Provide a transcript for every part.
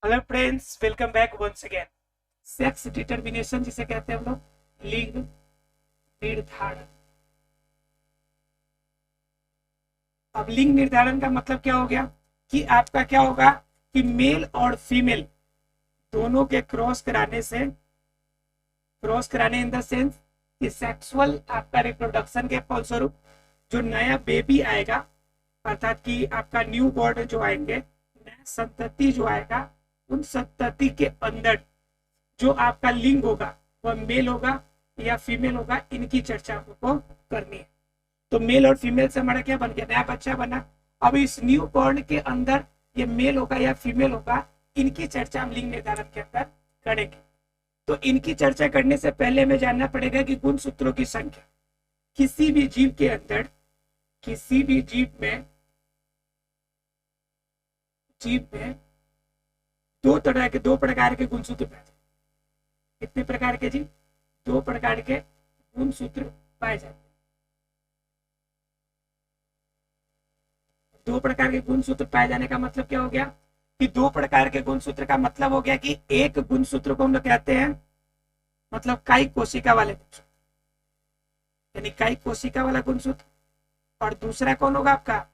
Hello friends, welcome back once again. Sex determination जिसे कहते हैं हम लोग, लिंग निर्धारण। अब लिंग निर्धारण का मतलब क्या हो गया कि आपका क्या होगा कि मेल और फीमेल दोनों के क्रॉस कराने इन द सेंस कि सेक्सुअल आपका रिप्रोडक्शन के फलस्वरूप जो नया बेबी आएगा, अर्थात कि आपका न्यू बॉर्न जो आएंगे, नया संतति जो आएगा, उन संतति के अंदर जो आपका लिंग होगा वह मेल होगा या फीमेल होगा, इनकी चर्चा आपको करनी है। तो मेल और फीमेल से हमारा क्या बन गया, नया बच्चा बना। अब इस न्यू बॉर्न के अंदर ये मेल होगा या फीमेल होगा, इनकी चर्चा हम लिंग निर्धारण के अंदर करेंगे। तो इनकी चर्चा करने से पहले हमें जानना पड़ेगा कि गुणसूत्रों की संख्या किसी भी जीव के अंदर, किसी भी जीव में दो प्रकार के गुणसूत्र पाए जाते। कितने प्रकार के जी? दो प्रकार के गुणसूत्र पाए जाते हैं। दो प्रकार के गुणसूत्र पाए जाने का मतलब क्या हो गया कि दो प्रकार के गुणसूत्र का मतलब हो गया कि एक गुणसूत्र को हम लोग कहते हैं मतलब कायिक कोशिका वाले गुणसूत्र, यानी कायिक कोशिका वाला गुणसूत्र, और दूसरा कौन होगा आपका,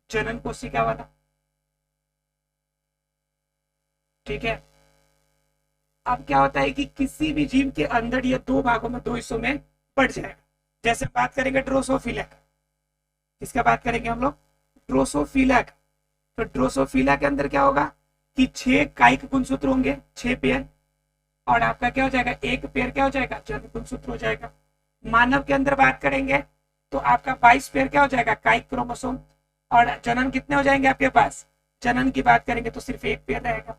जनन कोशिका वाला। ठीक है। अब क्या होता है कि किसी भी जीव के अंदर ये दो भागों में, दो हिस्सों में बढ़ जाएगा। जैसे बात करेंगे ड्रोसोफिला का, किसका बात करेंगे हम लोग, ड्रोसोफिला का। तो ड्रोसोफिला के अंदर क्या होगा कि 6 कायिक गुणसूत्र होंगे, 6 पेयर, और आपका क्या हो जाएगा, एक पेयर क्या हो जाएगा, जनन गुणसूत्र हो जाएगा। मानव के अंदर बात करेंगे तो आपका 22 पेयर क्या हो जाएगा, कायिक क्रोमोसोम, और जनन कितने हो जाएंगे आपके पास, जनन की बात करेंगे तो सिर्फ एक पेयर रहेगा।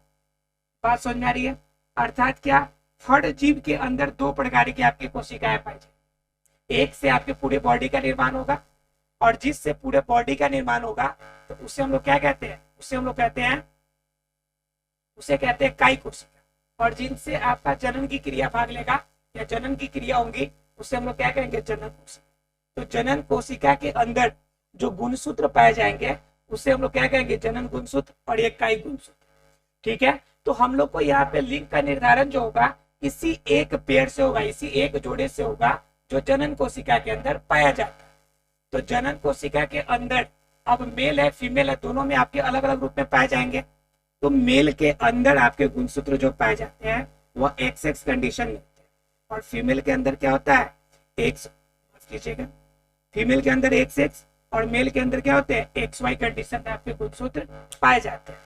बात समझ में आ रही है? अर्थात क्या, हर जीव के अंदर दो प्रकार की आपकी कोशिकाएं पाई जाएगी। एक से आपके पूरे बॉडी का निर्माण होगा, और जिससे पूरे बॉडी का निर्माण होगा तो उसे हम लोग क्या कहते हैं, उसे कहते हैं कायिक कोशिका। और जिनसे आपका जनन की क्रिया भाग लेगा या जनन की क्रिया होंगी, उसे हम लोग क्या कहेंगे, जनन कोशिका। तो जनन कोशिका के अंदर जो गुणसूत्र पाए जाएंगे उसे हम लोग क्या कहेंगे, जनन गुणसूत्र, और एक कायिक गुणसूत्र। ठीक है। तो हम लोग को यहाँ पे लिंग का निर्धारण जो होगा इसी एक पेड़ से होगा, इसी एक जोड़े से होगा जो जनन कोशिका के अंदर पाया जाता है। तो जनन कोशिका के अंदर अब मेल है फीमेल है, दोनों में आपके अलग अलग रूप में पाए जाएंगे। तो मेल के अंदर आपके गुणसूत्र जो पाए जाते हैं वो एक्स एक्स कंडीशन में होते हैं, और फीमेल के अंदर क्या होता है, एक्स, कीजिएगा, फीमेल के अंदर एक्स एक्स और मेल के अंदर क्या होते हैं, एक्स वाई कंडीशन में आपके गुणसूत्र पाए जाते हैं।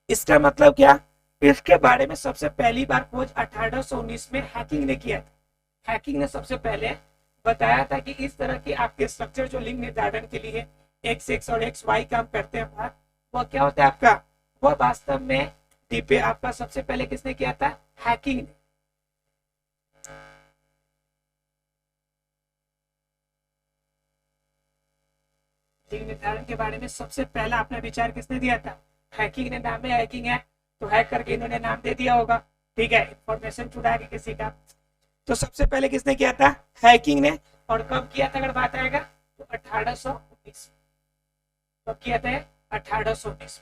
इसका मतलब क्या, इसके बारे में सबसे पहली बार खोज 1819 में हैकिंग ने किया था। हैकिंग ने सबसे पहले बताया था कि इस तरह के आपके स्ट्रक्चर जो लिंग निर्धारण के लिए एक्स एक्स और एक्स वाई काम करते हैं, वो क्या होता है आपका, वो वास्तव में डिबे आपका सबसे पहले किसने किया था, हैकिंग ने। लिंग निर्धारण के बारे में सबसे पहला अपना विचार किसने दिया था, हैकिंग ने। नाम है हैकिंग है तो हैक करके इन्होंने नाम दे दिया होगा। ठीक है, इंफॉर्मेशन चुरा के किसी का। तो सबसे पहले किसने किया था, हैकिंग ने। और कब किया था अगर बात आएगा तो 1819। कब किया था, 1819।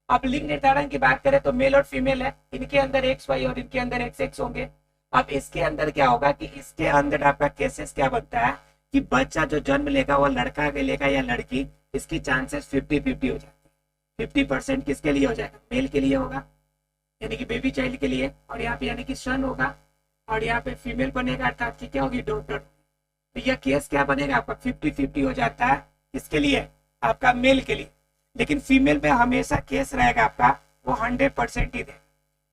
अब लिंग निर्धारण की बात करें तो मेल और फीमेल है, इनके अंदर एक्स वाई और इनके अंदर एक्स एक्स होंगे। अब इसके अंदर क्या होगा कि इसके अंदर आपका केसेस क्या बनता है कि बच्चा जो जन्म लेगा वो लड़का के लेगा या लड़की, इसकी चांसेस 50-50 हो जाती है। 50% किसके लिए हो जाएगा, मेल के लिए होगा, यानी कि बेबी चाइल्ड के लिए, और यहाँ पे यानी कि सन होगा, और यहाँ पे फीमेल बनेगा अर्थात कि क्या होगी, डॉटर। तो यह केस क्या बनेगा आपका, 50-50 हो जाता है, किसके लिए, आपका मेल के लिए। लेकिन फीमेल में हमेशा केस रहेगा आपका वो 100% ही दे,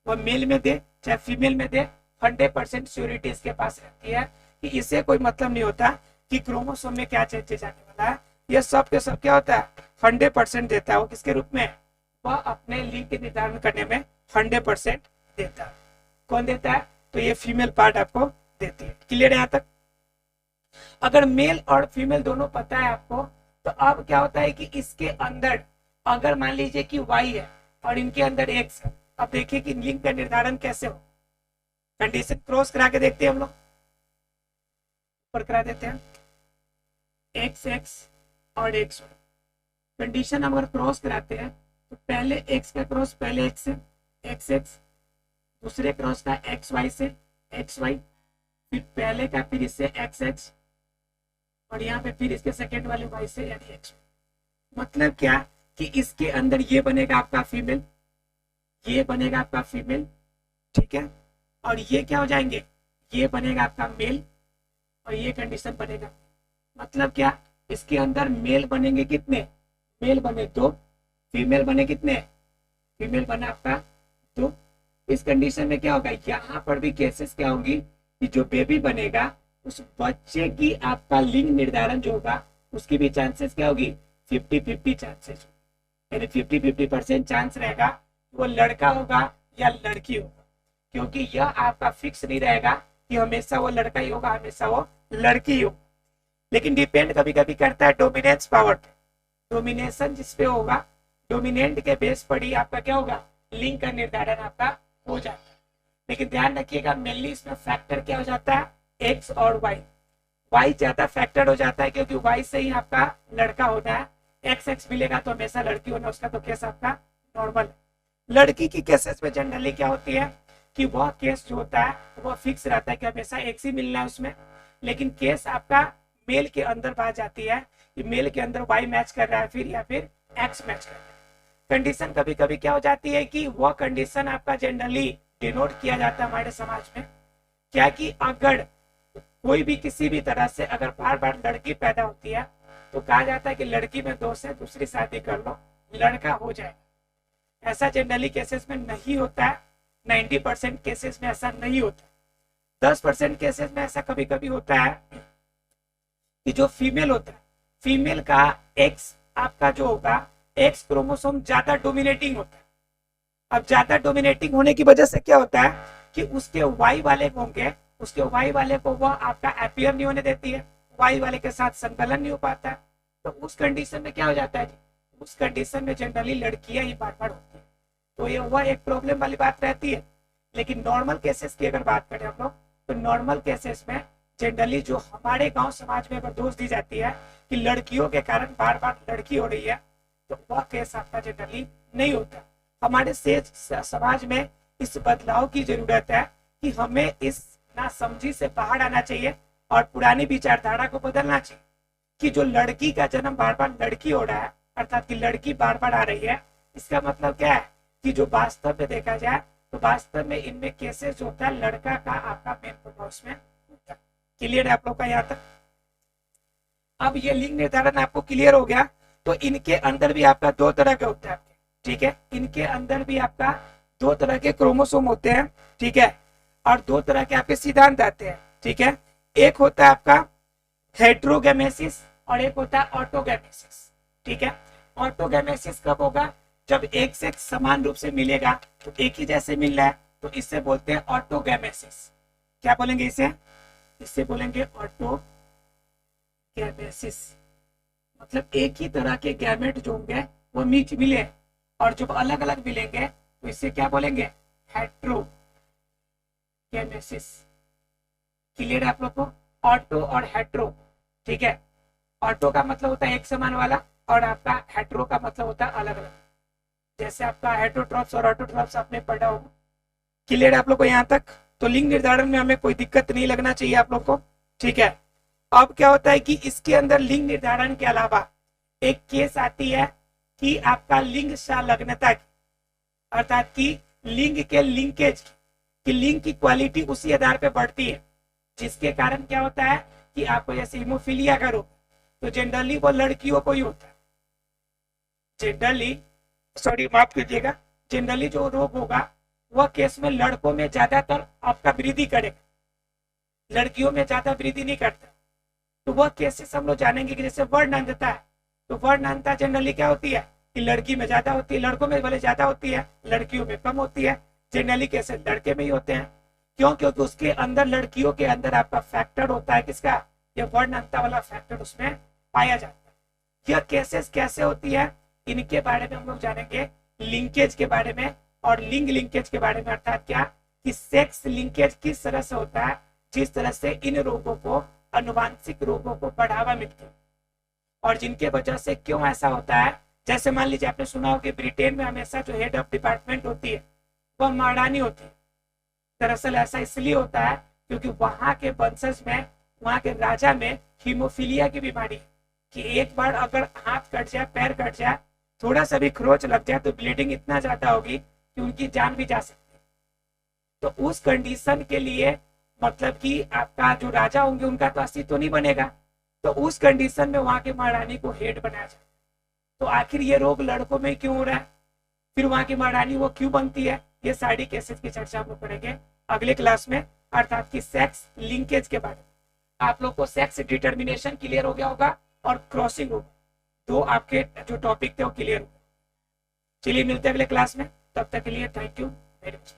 वो मेल में दे चाहे फीमेल में दे, 100% श्योरिटी इसके पास रहती है कि इसे कोई मतलब नहीं होता कि क्रोमोसोम में क्या चेंजेस आने वाला है। यह सब के सब क्या होता है, 100% देता है। वो किसके रूप में, वह अपने लिंग के निर्धारण करने में 100% देता है। कौन देता है, तो ये फीमेल पार्ट आपको देती है। क्लियर है यहाँ तक? अगर मेल और फीमेल दोनों पता है आपको, तो अब क्या होता है कि इसके अंदर अगर मान लीजिए कि वाई है और इनके अंदर एक्स है, अब देखिए कि लिंग का निर्धारण कैसे हो। कंडीशन क्रॉस करा के देखते हैं हम लोग, ऊपर करा देते हैं, एक्स एक्स और एक्स वाई। कंडीशन हम अगर क्रॉस कराते हैं तो पहले x का क्रॉस पहले x से xx, दूसरे क्रॉस का xy से xy, फिर पहले का फिर इससे xx, और यहाँ पे फिर इसके सेकेंड वाले y से यानी x। मतलब क्या कि इसके अंदर ये बनेगा आपका फीमेल, ये बनेगा आपका फीमेल, ठीक है, और ये क्या हो जाएंगे, ये बनेगा आपका मेल, और ये कंडीशन बनेगा। मतलब क्या, इसके अंदर मेल बनेंगे कितने, मेल बने 2, फीमेल बने कितने, फीमेल बना आपका 2। इस कंडीशन में क्या होगा, यहाँ पर भी केसेस क्या होंगी कि जो बेबी बनेगा उस बच्चे की आपका लिंग निर्धारण जो होगा उसकी भी चांसेस क्या होगी, 50-50 चांसेस, यानी 50-50% चांस रहेगा वो लड़का होगा या लड़की होगा, क्योंकि यह आपका फिक्स नहीं रहेगा कि हमेशा वो लड़का ही होगा हमेशा वो लड़की हो, लेकिन डिपेंड कभी कभी करता है डोमिनेंस पावर पे। डोमिनेशन जिसपे होगा, डोमिनेंट के बेस पर ही आपका क्या होगा, लिंग का निर्धारण आपका हो जाता है। लेकिन ध्यान रखिएगा मेनली इसमें फैक्टर क्या हो जाता है, एक्स और वाई। वाई ज्यादा फैक्टर हो जाता है क्योंकि वाई से ही आपका लड़का होना है, एक्स एक्स मिलेगा तो हमेशा लड़की होना, उसका तो केस आपका नॉर्मल है। लड़की की केसेस में जनरली क्या होती है कि वह केस जो होता है वह फिक्स रहता है कि हमेशा एक्स ही मिलना है उसमें, लेकिन केस आपका मेल के अंदर बात जाती है कि मेल के अंदर वाई मैच कर रहा है फिर या फिर एक्स मैच कर रहा है। कंडीशन कभी कभी क्या हो जाती है कि वह कंडीशन आपका जनरली डिनोट किया जाता है हमारे समाज में, क्या कि अगर कोई भी किसी भी तरह से अगर बार बार लड़की पैदा होती है तो कहा जाता है कि लड़की में दोष है, दूसरी शादी कर लो, लड़का हो जाएगा। ऐसा जनरली केसेस में नहीं होता है, 90% केसेस में ऐसा नहीं होता, 10% केसेस में ऐसा कभी कभी होता है कि जो फीमेल होता है, फीमेल का एक्स आपका जो होगा एक्स क्रोमोसोम ज्यादा डोमिनेटिंग होता है। अब ज्यादा डोमिनेटिंग होने की वजह से क्या होता है कि उसके वाई वाले होंगे, उसके वाई वाले को वह आपका अपियर नहीं होने देती है, वाई वाले के साथ संकलन नहीं हो पाता है, तो उस कंडीशन में क्या हो जाता है जी, उस कंडीशन में जनरली लड़कियां ही बार बार होती है, तो ये वह एक प्रॉब्लम वाली बात रहती है। लेकिन नॉर्मल केसेस की अगर बात करें हम लोग, तो नॉर्मल केसेस में जनरली जो हमारे गांव समाज में अगर दोष दी जाती है कि लड़कियों के कारण बार बार लड़की हो रही है, तो वह केस आपका जनरली नहीं होता। हमारे समाज में इस बदलाव की जरूरत है कि हमें इस नासमझी से बाहर आना चाहिए और पुरानी विचारधारा को बदलना चाहिए कि जो लड़की का जन्म बार बार लड़की हो रहा है, अर्थात कि लड़की बार बार आ रही है, इसका मतलब क्या है कि जो वास्तव में देखा जाए तो वास्तव में इनमें केसेस जो होता है लड़का का आपका मेन प्रभाव में होता है। क्लियर है आप लोग का यहाँ तक? अब ये लिंग निर्धारण आपको क्लियर हो गया, तो इनके अंदर भी आपका 2 तरह का होता है, ठीक है, इनके अंदर भी आपका 2 तरह के क्रोमोसोम होते हैं, ठीक है, और 2 तरह के आपके सिद्धांत आते हैं, ठीक है। एक होता है आपका हेट्रोगेमेसिस और एक होता है ऑटोगेमेसिस, ठीक है। ऑटोगेमेसिस कब होगा, जब एक से एक समान रूप से मिलेगा, तो एक ही जैसे मिल रहा है, तो इससे बोलते हैं ऑटोगेमेसिस। क्या बोलेंगे इसे, इससे बोलेंगे ऑटोगेमेसिस, मतलब एक ही तरह के गैमेट जो होंगे वो मिले, और जब अलग अलग मिलेंगे तो इससे क्या बोलेंगे, हेट्रोगेमेसिस। क्लियर है आप लोग को, ऑटो और हेट्रो, ठीक है। ऑटो का मतलब होता है एक समान वाला और आपका हेट्रो का मतलब होता है अलग अलग, जैसे आपका हेट्रोट्रॉप्स और ऑटोट्रॉप्स आपने पढ़ा होगा। क्लियर है आप लोग को यहाँ तक? तो लिंग निर्धारण में हमें कोई दिक्कत नहीं लगना चाहिए आप लोग को, ठीक है। अब क्या होता है कि इसके अंदर लिंग निर्धारण के अलावा एक केस आती है कि आपका लिंग संलग्नता की, अर्थात कि लिंग के लिंकेज की लिंग की क्वालिटी उसी आधार पे बढ़ती है, जिसके कारण क्या होता है कि आपको जैसे हीमोफीलिया का रोग, तो जनरली वो लड़कियों को ही होता है, जनरली, सॉरी माफ कीजिएगा, जनरली जो रोग होगा वह केस में लड़कों में ज्यादातर आपका वृद्धि करेगा, लड़कियों में ज्यादा वृद्धि नहीं करता। तो वह केसेस हम लोग जानेंगे कि जैसे वर्ण अंधता है, तो वर्ण अंधता जनरली क्या होती है कि लड़की में ज्यादा होती है, लड़कों में भले ज्यादा होती है, लड़कियों में कम होती है। जनरली केसेस लड़के में ही होते हैं, क्यों, क्योंकि उसके अंदर लड़कियों के अंदर आपका फैक्टर होता है किसका, ये वर्ण अंधता वाला फैक्टर उसमें पाया जाता है। यह केसेस कैसे होती है, इनके बारे में हम लोग जानेंगे, लिंकेज के बारे में और लिंग लिंकेज के बारे में, अर्थात क्या कि सेक्स लिंकेज किस तरह से होता है, जिस तरह से इन रोगों को, अनुवांशिक रोगों को बढ़ावा मिलती है, और जिनके वजह से क्यों ऐसा होता है, जैसे मान लीजिए आपने सुना हो कि ब्रिटेन में हमेशा जो हेड ऑफ डिपार्टमेंट होती है वह महारानी होती है। दरअसल ऐसा इसलिए होता है क्योंकि वहां के वंशज में, वहां के राजा में हीमोफीलिया की बीमारी है कि एक बार अगर हाथ कट जाए, पैर कट जाए, थोड़ा सा भी खरोच लग जाए तो ब्लीडिंग इतना ज्यादा होगी कि उनकी जान भी जा सकती है। तो उस कंडीशन के लिए मतलब कि आपका जो राजा होंगे उनका तो अस्तित्व तो नहीं बनेगा, तो उस कंडीशन में वहां के महारानी को हेड बनाया जाए। तो आखिर ये रोग लड़कों में क्यों हो रहा है, फिर वहां की महारानी वो क्यों बनती है, ये सारी केसेस की चर्चा हम लोग करेंगे अगले क्लास में, अर्थात की सेक्स लिंकेज के बारे में। आप लोग को सेक्स डिटर्मिनेशन क्लियर हो गया होगा और क्रॉसिंग होगा, दो आपके जो टॉपिक थे वो क्लियर हो। चलिए मिलते हैं अगले क्लास में, तब तक के लिए थैंक यू वेरी मच।